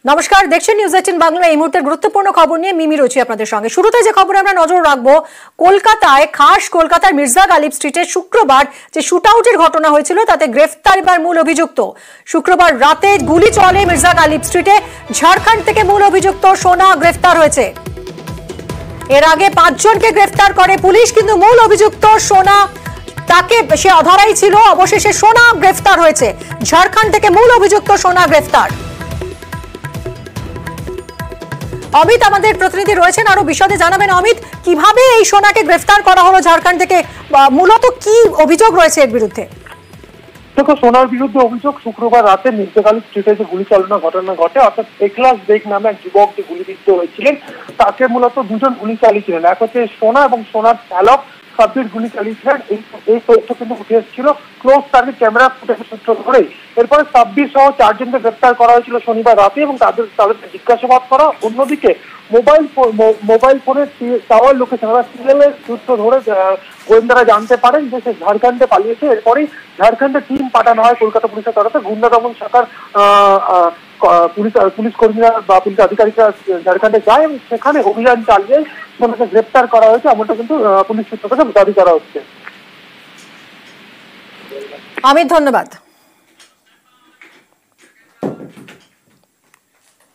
নমস্কার, দেখছেন নিউজ 18 বাংলা। এই মুহূর্তের গুরুত্বপূর্ণ খবর নিয়ে মিমি রয়েছে আপনাদের সঙ্গে। শুরুতে যে খবরে আমরা নজর রাখবো, কলকাতায় কলকাতার মির্জা গালিব স্ট্রিটে শুক্রবার যে শুট আউটের ঘটনা হয়েছিল তাতে গ্রেফতার এবার মূল অভিযুক্ত। শুক্রবার রাতে গুলি চলে মির্জা গালিব স্ট্রিটে। ঝাড়খণ্ড থেকে মূল অভিযুক্ত সোনা গ্রেফতার হয়েছে। এর আগে 5 জনকে গ্রেফতার করে পুলিশ, কিন্তু মূল অভিযুক্ত সোনা তাকে সে অধরাই ছিল। অবশেষে সোনা গ্রেফতার হয়েছে। ঝাড়খণ্ড থেকে মূল অভিযুক্ত সোনা গ্রেফতার। অমিত আমাদের প্রতিনিধি রয়েছেন, আরো বিশদে জানাবেন। অমিত, কিভাবে এই সোনাকে গ্রেফতার করা হলো ঝাড়খণ্ড থেকে? মূলত কি অভিযোগ রয়েছে এর বিরুদ্ধে? দেখো, সোনার বিরুদ্ধে অভিযোগ শুক্রবার রাতে মির্জা গালিব স্ট্রিটে যে গুলি চালনা ঘটনা ঘটে, অর্থাৎ একলাস বেগ নামে এক যুবক যে গুলিবিদ্ধ হয়েছিলেন তাকে মূলত 2 জন গুলি চালিয়েছিলেন। এক হচ্ছে সোনা এবং সোনার চালক সাব্বির গুলি চালিয়েছিলেন। এই তথ্য কিন্তু উঠে এসেছিল ক্লোজ টার্গেট ক্যামেরা ফুটেজ সূত্র ধরেই। এরপরে সাব্বির সহ 4 জনকে গ্রেফতার করা হয়েছিল শনিবার রাতে এবং তাদেরকে জিজ্ঞাসাবাদ করা। অন্যদিকে মোবাইল ফোনের টাওয়ার লোকেশন সিরিয়ালের সূত্র ধরে গোয়েন্দারা জানতে পারেন যে সে ঝাড়খণ্ডে পালিয়েছে। এরপরেই ঝাড়খণ্ডে টিম পাঠানো হয় কলকাতা পুলিশের তরফে। গুন্ডা দমন শাখার পুলিশ কর্মীরা বা পুলিশ আধিকারিকরা ঝাড়খণ্ডে যায় এবং সেখানে অভিযান চালিয়ে সোনাকে গ্রেপ্তার করা হয়েছে, এমনটা কিন্তু পুলিশ সূত্র থেকে দাবি করা হচ্ছে। অমিত, ধন্যবাদ।